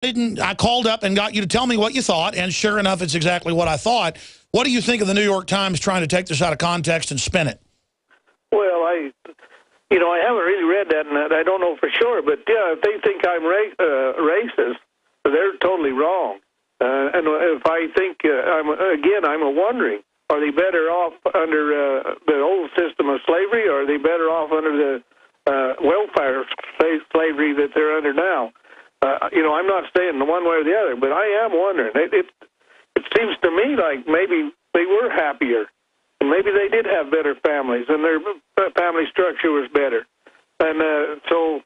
I called up and got you to tell me what you thought, and sure enough, it's exactly what I thought. What do you think of the New York Times trying to take this out of context and spin it? Well, I haven't really read that, and I don't know for sure. But yeah, if they think I'm racist, they're totally wrong. And if I think I'm wondering, are they better off under the old system of slavery, or are they better off under the welfare slavery that they're under now? I'm not saying the one way or the other, but I am wondering. It seems to me like maybe they were happier, and maybe they did have better families, and their family structure was better. And so,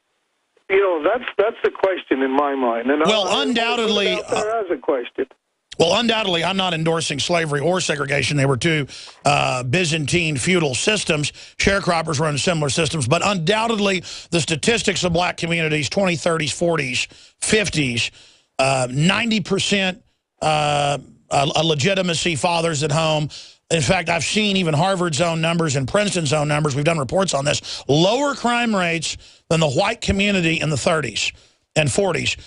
that's the question in my mind. And undoubtedly, there as a question. Well, undoubtedly, I'm not endorsing slavery or segregation. They were two Byzantine feudal systems. Sharecroppers were in similar systems. But undoubtedly, the statistics of black communities, 20s, 30s, 40s, 50s, 90% legitimacy, fathers at home. In fact, I've seen even Harvard's own numbers and Princeton's own numbers. We've done reports on this. Lower crime rates than the white community in the 30s and 40s.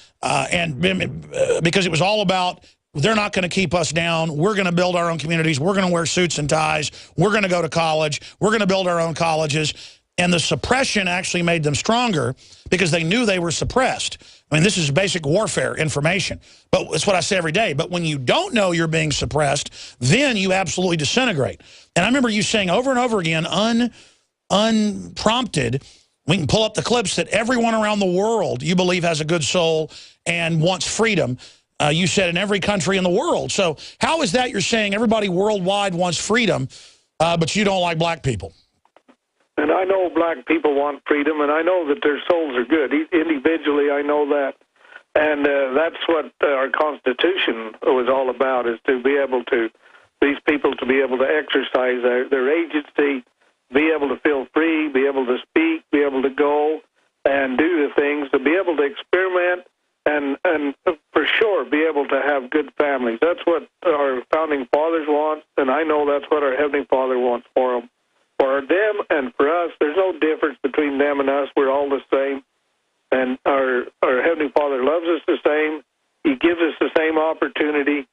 Because it was all about, they're not going to keep us down. We're going to build our own communities. We're going to wear suits and ties. We're going to go to college. We're going to build our own colleges. And the suppression actually made them stronger because they knew they were suppressed. I mean, this is basic warfare information. But it's what I say every day. But when you don't know you're being suppressed, then you absolutely disintegrate. And I remember you saying over and over again, unprompted, we can pull up the clips, that everyone around the world you believe has a good soul and wants freedom. You said in every country in the world. So how is that you're saying everybody worldwide wants freedom, but you don't like black people? And I know black people want freedom, and I know that their souls are good. Individually, I know that. And that's what our Constitution was all about, is to be able to, these people to be able to exercise their agency, be able to feel free, be able to speak, be able to go and do the things, to be able to experiment, and for sure be able to have good families. That's what our founding fathers want, and I know that's what our Heavenly Father wants for them. For them and for us, there's no difference between them and us. We're all the same. And our Heavenly Father loves us the same. He gives us the same opportunity,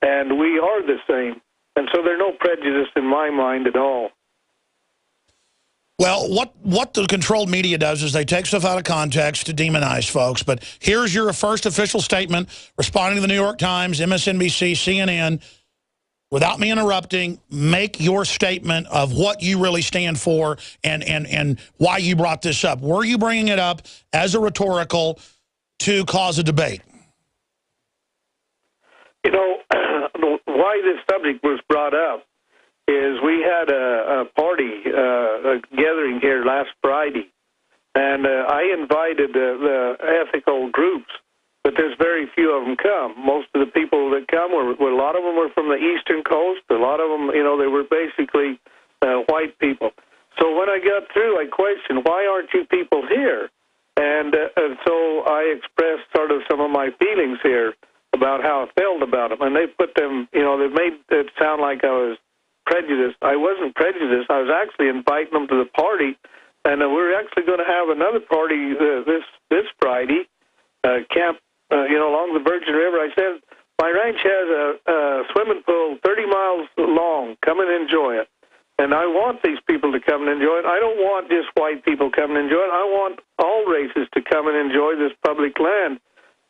and we are the same. And so there's no prejudice in my mind at all. Well, what the controlled media does is they take stuff out of context to demonize folks. But here's your first official statement responding to the New York Times, MSNBC, CNN. Without me interrupting, make your statement of what you really stand for and why you brought this up. Were you bringing it up as a rhetorical to cause a debate? Why this subject was brought up is we had a party, a gathering here last Friday, and I invited the ethical groups, but there's very few of them come. Most of the people that come a lot of them were from the eastern coast. A lot of them, they were basically white people. So when I got through, I questioned, why aren't you people here? And so I expressed sort of some of my feelings here about how I felt about them. And they put them, they made it sound like I was prejudiced. I wasn't prejudiced. I was actually inviting them to the party. And we're actually going to have another party this Friday, camp, along the Virgin River. I said, my ranch has a swimming pool 30 miles long. Come and enjoy it. And I want these people to come and enjoy it. I don't want just white people coming and enjoy it. I want all races to come and enjoy this public land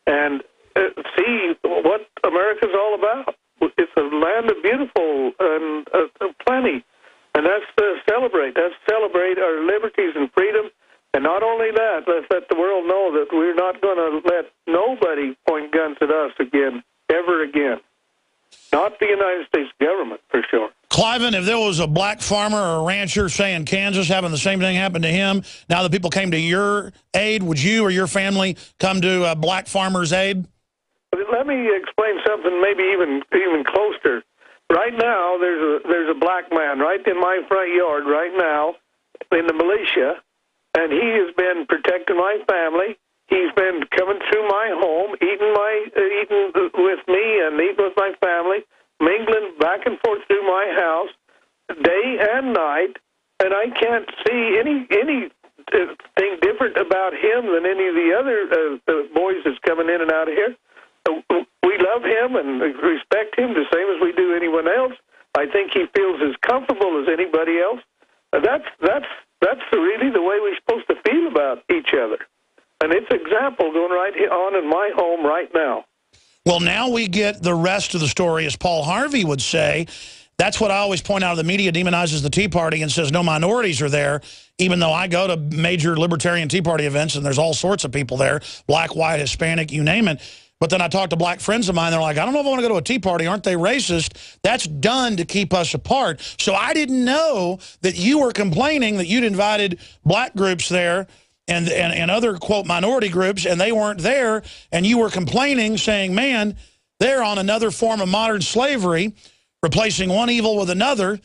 and see what America's all about. It's a land of beautiful and plenty. And that's to celebrate. That's to celebrate our liberties and freedom. And not only that, let's let the world know that we're not going to let nobody point guns at us again, ever again. Not the United States government, for sure. Cliven, if there was a black farmer or a rancher, say in Kansas, having the same thing happen to him, now that people came to your aid, would you or your family come to a black farmer's aid? Let me explain something maybe even closer. Right now, there's a black man right in my front yard right now in the militia, and he has been protecting my family. He's been coming through my home, eating with me and eating with my family, mingling back and forth through my house, day and night, and I can't see anything different about him than any of the other boys that's coming in and out of here. we love him and respect him the same as we do anyone else. I think he feels as comfortable as anybody else. That's really the way we're supposed to feel about each other. And it's example going right on in my home right now. Well, now we get the rest of the story, as Paul Harvey would say. That's what I always point out. The media demonizes the Tea Party and says no minorities are there, even though I go to major libertarian Tea Party events and there's all sorts of people there, black, white, Hispanic, you name it. But then I talk to black friends of mine, they're like, I don't know if I want to go to a Tea Party. Aren't they racist? That's done to keep us apart. So I didn't know that you were complaining that you'd invited black groups there and other, quote, minority groups, and they weren't there, and you were complaining, saying, man, they're on another form of modern slavery, replacing one evil with another,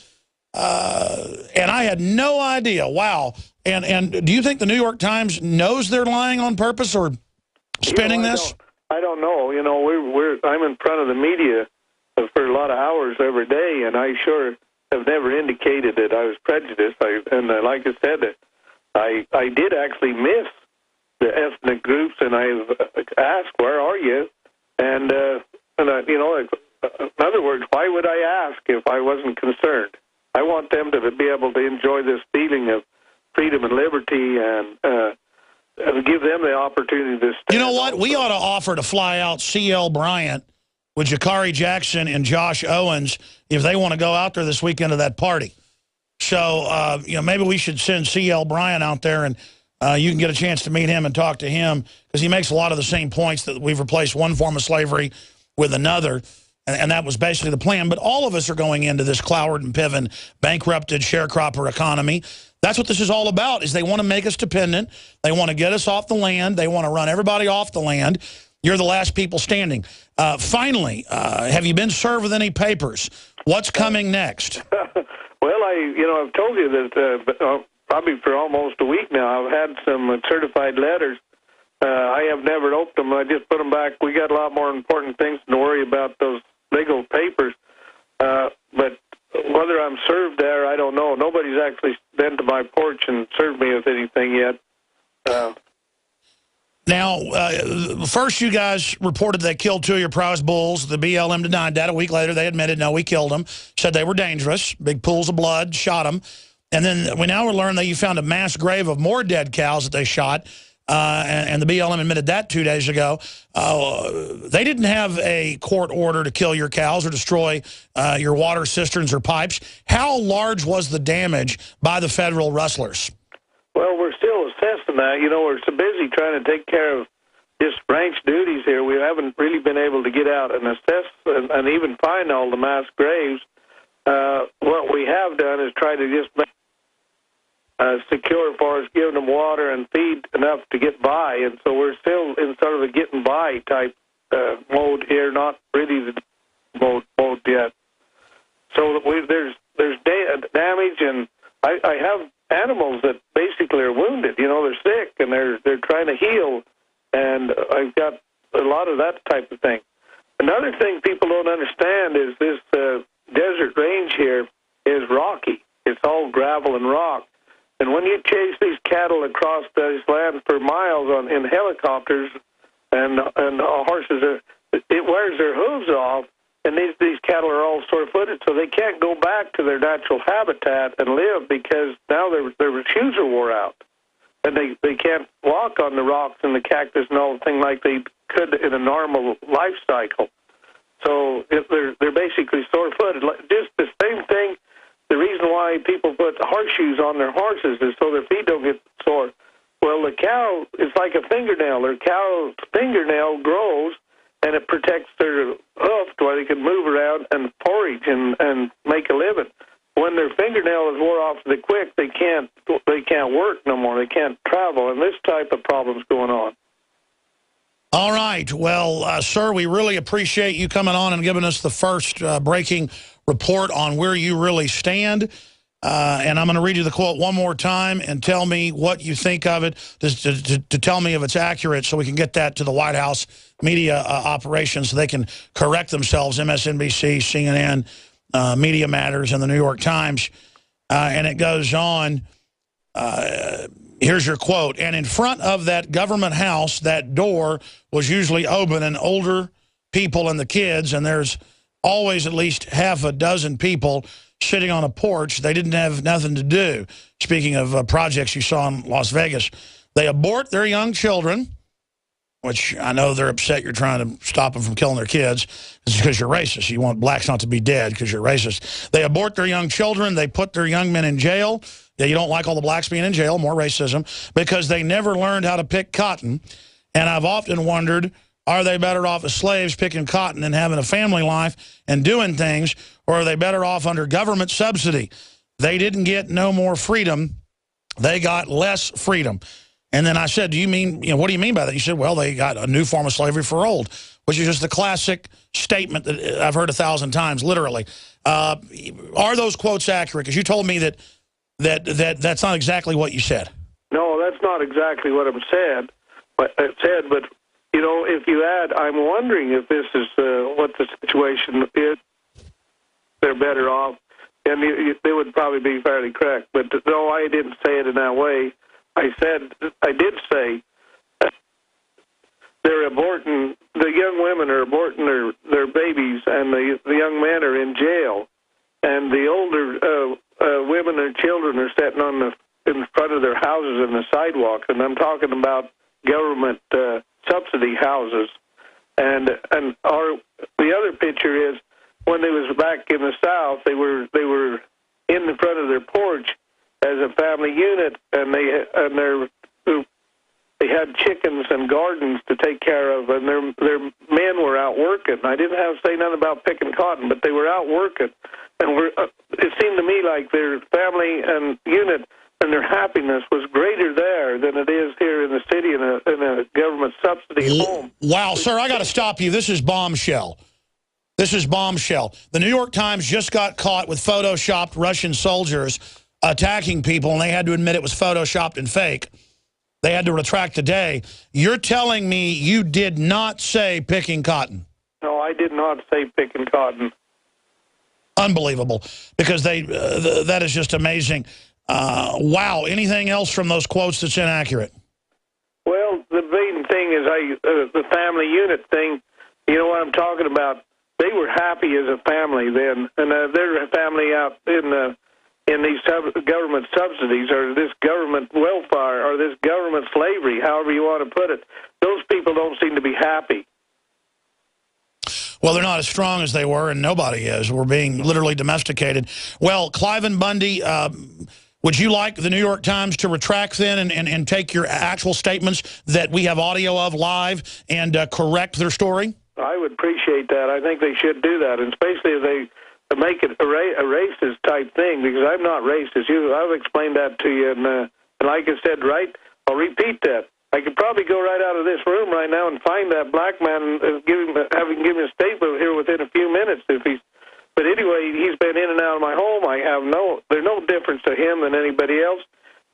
and I had no idea. Wow. And do you think the New York Times knows they're lying on purpose or spinning this? I don't know. You know, I'm in front of the media for a lot of hours every day, and I sure have never indicated that I was prejudiced. Like I said, I did actually miss the ethnic groups, and I've asked, where are you? And you know, in other words, why would I ask if I wasn't concerned? I want them to be able to enjoy this feeling of freedom and liberty, and give them the opportunity to stand. You know what? We ought to offer to fly out C.L. Bryant with Jakari Jackson and Josh Owens if they want to go out there this weekend to that party. So, you know, maybe we should send C.L. Bryant out there, and you can get a chance to meet him and talk to him, because he makes a lot of the same points that we've replaced one form of slavery with another, and that was basically the plan. But all of us are going into this Cloward and Piven bankrupted sharecropper economy. That's what this is all about, is they want to make us dependent. They want to get us off the land. They want to run everybody off the land. You're the last people standing. Finally, have you been served with any papers? What's coming next? Well, I've told you that probably for almost a week now, I've had some certified letters. I have never opened them. I just put them back. We got a lot more important things to worry about, those legal papers. But whether I'm served there, I don't know. Nobody's actually been to my porch and served me with anything yet. Now, first you guys reported they killed 2 of your prize bulls. The BLM denied that. A week later, they admitted, no, we killed them. Said they were dangerous. Big pools of blood, shot them. And then we now learned that you found a mass grave of more dead cows that they shot. And the BLM admitted that 2 days ago. They didn't have a court order to kill your cows or destroy your water cisterns or pipes. How large was the damage by the federal rustlers? Well, we're still assessing that. You know, we're so busy trying to take care of just ranch duties here. We haven't really been able to get out and assess and even find all the mass graves. What we have done is try to just make secure as far as giving them water and feed enough to get by. And so we're still in sort of a getting by type mode here, not really the mode yet. So there's damage, and I have animals that basically are wounded. You know, they're sick and they're trying to heal, and I've got a lot of that type of thing. Another thing people don't understand is this desert range here is rocky. It's all gravel and rock. And when you chase these cattle across this land for miles in helicopters, and horses, it wears their hooves off, and these cattle are all sore-footed, so they can't go back to their natural habitat and live, because now their shoes are wore out, and they can't walk on the rocks and the cactus and all the thing like they could in a normal life cycle. So they're basically sore-footed. Just the same thing. The reason why people put horseshoes on their horses is so their feet don't get sore. Well, the cow is like a fingernail. Their cow's fingernail grows, and it protects their hoof so they can move around and forage and make a living. When their fingernail is wore off the quick, they can't work no more. They can't travel, and this type of problem's going on. All right. Well, sir, we really appreciate you coming on and giving us the first breaking report on where you really stand. And I'm going to read you the quote one more time and tell me what you think of it, to tell me if it's accurate, so we can get that to the White House media operations so they can correct themselves, MSNBC, CNN, Media Matters, and the New York Times. And it goes on. Here's your quote. And in front of that government house, that door was usually open, and older people and the kids, and there's always at least half a dozen people sitting on a porch. They didn't have nothing to do. Speaking of projects you saw in Las Vegas, they abort their young children, which I know they're upset you're trying to stop them from killing their kids. It's because you're racist. You want blacks not to be dead because you're racist. They abort their young children. They put their young men in jail. Yeah, you don't like all the blacks being in jail, more racism, because they never learned how to pick cotton. And I've often wondered, are they better off as slaves picking cotton and having a family life and doing things, or are they better off under government subsidy? They didn't get no more freedom. They got less freedom. And then I said, do you mean, what do you mean by that? You said, well, they got a new form of slavery for old, which is just the classic statement that I've heard 1,000 times, literally. Are those quotes accurate? Because you told me that's not exactly what you said. No, that's not exactly what I said. But if you add, I'm wondering if this is what the situation is, they're better off, and they would probably be fairly correct. But no, I didn't say it in that way. I did say they're aborting, the young women are aborting their babies, and the young men are in jail, and the older women and children are sitting in front of their houses in the sidewalk, and I'm talking about government subsidy houses. And the other picture is when they was back in the South, they were in the front of their porch as a family unit, and they had chickens and gardens to take care of, and their men were out working. I didn't have to say nothing about picking cotton, but they were out working, and it seemed to me like their family and unit and their happiness was greater there than it is here in the city in a government subsidy home. Wow, sir, I got to stop you. This is bombshell. This is bombshell. The New York Times just got caught with photoshopped Russian soldiers attacking people, and they had to admit it was photoshopped and fake. They had to retract today. You're telling me you did not say picking cotton? No, I did not say picking cotton. Unbelievable, because that is just amazing. Wow, anything else from those quotes that's inaccurate? Well, the main thing is the family unit thing, you know what I'm talking about. They were happy as a family then, and their family out in these government subsidies, or this government welfare, or this government slavery, however you want to put it, those people don't seem to be happy. Well, they're not as strong as they were, and nobody is. We're being literally domesticated. Well, Cliven Bundy, would you like the New York Times to retract then and take your actual statements that we have audio of live and correct their story? I would appreciate that. I think they should do that, and especially if they make it a racist type thing, because I'm not racist. I've explained that to you, and like I said, right, I'll repeat that. I could probably go right out of this room right now and find that black man and have him give me a statement here within a few minutes if he's. But anyway, he's been in and out of my home. There's no difference to him than anybody else,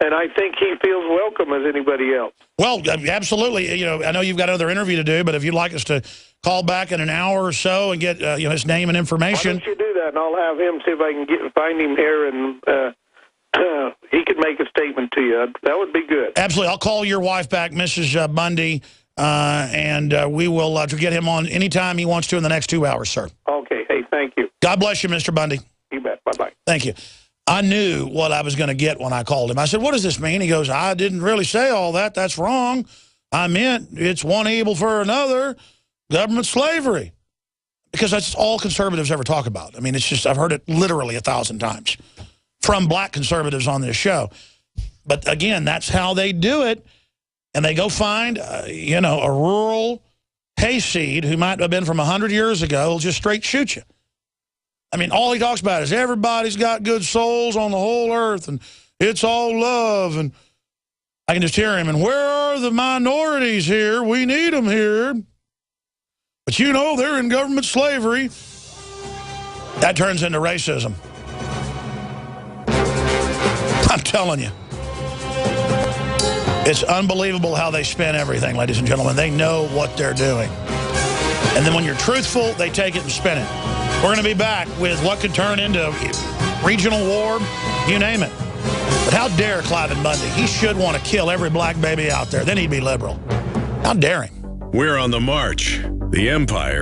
and I think he feels welcome as anybody else. Well, absolutely. I know you've got another interview to do, but if you'd like us to call back in an hour or so and get his name and information. Why don't you do that, and I'll have him see if I can find him here, and he could make a statement to you. That would be good. Absolutely. I'll call your wife back, Mrs. Bundy, and we will get him on anytime he wants to in the next 2 hours, sir. Okay. Hey, thank you. God bless you, Mr. Bundy. You bet. Bye-bye. Thank you. I knew what I was going to get when I called him. I said, what does this mean? He goes, I didn't really say all that. That's wrong. I meant it's one evil for another, government slavery. Because that's all conservatives ever talk about. I mean, it's just, I've heard it literally 1,000 times from black conservatives on this show. But again, that's how they do it. And they go find, a rural hayseed who might have been from 100 years ago, will just straight shoot you. I mean, all he talks about is everybody's got good souls on the whole earth, and it's all love. And I can just hear him, and where are the minorities here? We need them here. But they're in government slavery. That turns into racism. I'm telling you. It's unbelievable how they spin everything, ladies and gentlemen. They know what they're doing. And then when you're truthful, they take it and spin it. We're going to be back with what could turn into regional war, you name it. But how dare Cliven Bundy? He should want to kill every black baby out there. Then he'd be liberal. How dare him? We're on the march. The empire